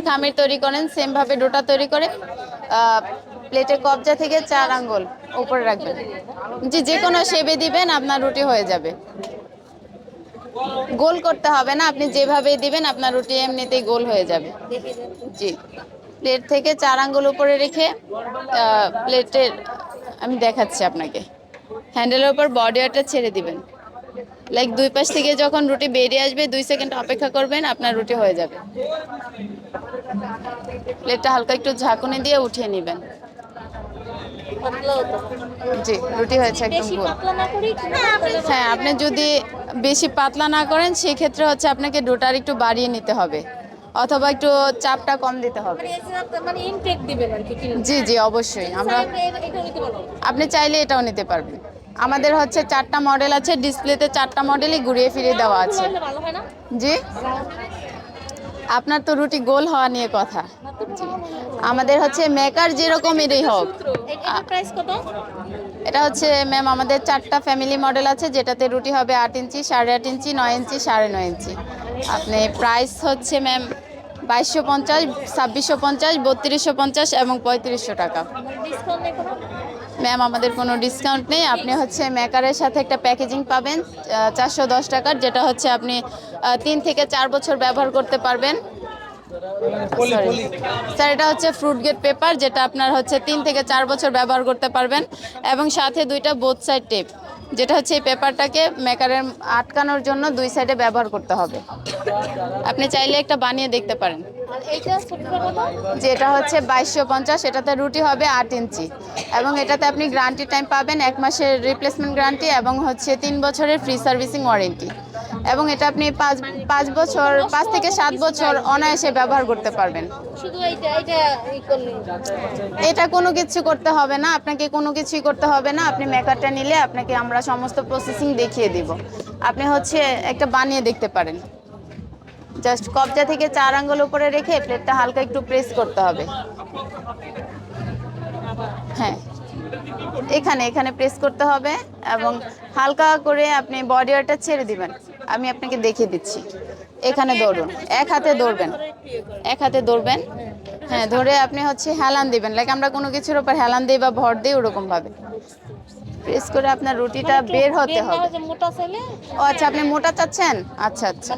খামির তৈরি করেন সেম ভাবে ডোটা তৈরি করে প্লেটের কবজা থেকে 4 আঙ্গুল উপরে রাখবেন। জি, যে কোনো শেপে দিবেন, আপনার রুটি হয়ে যাবে। গোল করতে হবে না, আপনি যেভাবে দিবেন আপনার রুটি এমনিতেই গোল হয়ে যাবে। জি, প্লেট থেকে 4 আঙ্গুল উপরে রেখে প্লেটের আমি দেখাচ্ছি আপনাকে, হ্যান্ডেলের উপর বডি ওয়ারটা ছেড়ে দিবেন। লাইক দুই পাশ থেকে যখন রুটি বেরিয়ে আসবে 2 সেকেন্ড অপেক্ষা করবেন, আপনার রুটি হয়ে যাবে। প্লেটটা হালকা একটু ঝাঁকুনি দিয়ে উঠিয়ে নেবেন। জি, রুটি হয়েছে একদম গোল। হ্যাঁ, আপনি যদি বেশি পাতলা না করেন সেই ক্ষেত্রে হচ্ছে আপনাকে ডোটার একটু বাড়িয়ে নিতে হবে, অথবা একটু চাপটা কম দিতে হবে। মানে ইনটেক দিবেন আর কি। জি জি, অবশ্যই। আপনি চাইলে এটাও নিতে পারবেন। আমাদের হচ্ছে 4টা মডেল আছে, ডিসপ্লেতে 4টা মডেলই ঘুরিয়ে ফিরিয়ে দেওয়া আছে। জি, আপনার তো রুটি গোল হওয়া নিয়ে কথা। আমাদের হচ্ছে মেকার যেরকমেরই হোক। এটা হচ্ছে ম্যাম আমাদের 4টা ফ্যামিলি মডেল আছে, যেটাতে রুটি হবে 8 ইঞ্চি, 8.5 ইঞ্চি, 9 ইঞ্চি, 9.5 ইঞ্চি। আপনি প্রাইস হচ্ছে ম্যাম 2250, 2650, 3250 এবং 3500 টাকা। ম্যাম আমাদের কোনো ডিসকাউন্ট নেই। আপনি হচ্ছে মেকারের সাথে একটা প্যাকেজিং পাবেন 410 টাকার, যেটা হচ্ছে আপনি 3 থেকে 4 বছর ব্যবহার করতে পারবেন। স্যার, এটা হচ্ছে ফ্রুট গেট পেপার, যেটা আপনার হচ্ছে 3 থেকে 4 বছর ব্যবহার করতে পারবেন, এবং সাথে 2টা বোথ সাইড টেপ, যেটা হচ্ছে এই পেপারটাকে মেকারের আটকানোর জন্য 2 সাইডে ব্যবহার করতে হবে। আপনি চাইলে একটা বানিয়ে দেখতে পারেন। যেটা হচ্ছে 2250, এটাতে রুটি হবে 8 ইঞ্চি, এবং এটাতে আপনি গ্যারান্টি টাইম পাবেন 1 মাসের রিপ্লেসমেন্ট গ্যারান্টি, এবং হচ্ছে 3 বছরের ফ্রি সার্ভিসিং ওয়ারেন্টি, এবং এটা আপনি 5 বছর 5 থেকে 7 বছর অনায়াসে ব্যবহার করতে পারবেন। এটা কোনো কিছু করতে হবে না, আপনাকে কোনো কিছুই করতে হবে না। আপনি মেকারটা নিলে আপনাকে আমরা সমস্ত প্রসেসিং দেখিয়ে দিব। আপনি হচ্ছে একটা বানিয়ে দেখতে পারেন। জাস্ট কবজা থেকে 4 আঙ্গুল উপরে রেখে প্লেটটা হালকা একটু প্রেস করতে হবে। হ্যাঁ, এখানে এখানে প্রেস করতে হবে, এবং হালকা করে আপনি বডি ওয়ারটা ছেড়ে দিবেন। আমি আপনাকে দেখিয়ে দিচ্ছি। এখানে ধরুন, এক হাতে ধরবেন, এক হাতে ধরবেন। হ্যাঁ, ধরে আপনি হচ্ছে হেলান দিবেন, লাইক আমরা কোনো কিছুর উপর হেলান দিই বা ভর দিই ওরকম ভাবে প্রেস করে আপনার রুটিটা বের হতে হবে। ও আচ্ছা, আপনি মোটা চাচ্ছেন? আচ্ছা আচ্ছা,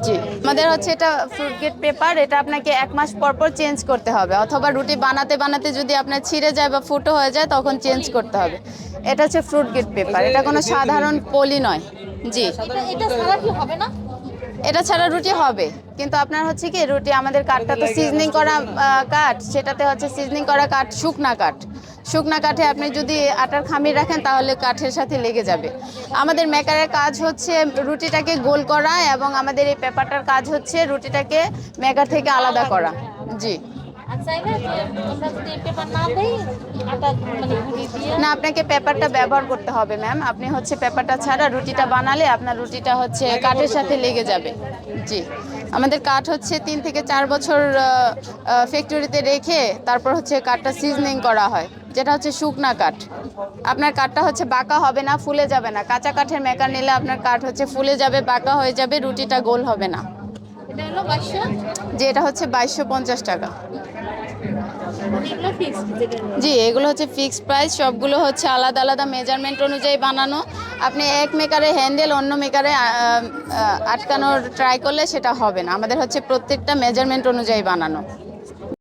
জি। আমাদের হচ্ছে এটা ফ্রুট গেট পেপার, এটা আপনাকে 1 মাস পর পর চেঞ্জ করতে হবে, অথবা রুটি বানাতে বানাতে যদি আপনার ছিঁড়ে যায় বা ফুটো হয়ে যায় তখন চেঞ্জ করতে হবে। এটা হচ্ছে ফ্রুট গেট পেপার, এটা কোনো সাধারণ পলি নয়। জি, এটা ছাড়া রুটি হবে, কিন্তু আপনার হচ্ছে কি রুটি আমাদের কাঠটা তো সিজনিং করা কাঠ, সেটাতে হচ্ছে সিজনিং করা কাঠ শুকনা কাঠ। শুকনা কাঠে আপনি যদি আটার খামির রাখেন তাহলে কাঠের সাথে লেগে যাবে। আমাদের মেকারের কাজ হচ্ছে রুটিটাকে গোল করা, এবং আমাদের এই পেপারটার কাজ হচ্ছে রুটিটাকে মেকার থেকে আলাদা করা। জি, না, আপনাকে পেপারটা ব্যবহার করতে হবে ম্যাম। আপনি হচ্ছে পেপারটা ছাড়া রুটিটা বানালে আপনার রুটিটা হচ্ছে কাঠের সাথে লেগে যাবে। জি, আমাদের কাঠ হচ্ছে 3 থেকে 4 বছর ফ্যাক্টরিতে রেখে তারপর হচ্ছে কাঠটা সিজনিং করা হয়, যেটা হচ্ছে শুকনা কাঠ। আপনার কাঠটা হচ্ছে বাঁকা হবে না, ফুলে যাবে না। কাঁচা কাঠের মেকার নিলে আপনার কাঠ হচ্ছে ফুলে যাবে, বাঁকা হয়ে যাবে, রুটিটা গোল হবে না। যে এটা হচ্ছে 2250 টাকা। জি, এগুলো হচ্ছে ফিক্সড প্রাইস, সবগুলো হচ্ছে আলাদা আলাদা মেজারমেন্ট অনুযায়ী বানানো। আপনি এক মেকারে হ্যান্ডেল অন্য মেকারে আটকানোর ট্রাই করলে সেটা হবে না। আমাদের হচ্ছে প্রত্যেকটা মেজারমেন্ট অনুযায়ী বানানো।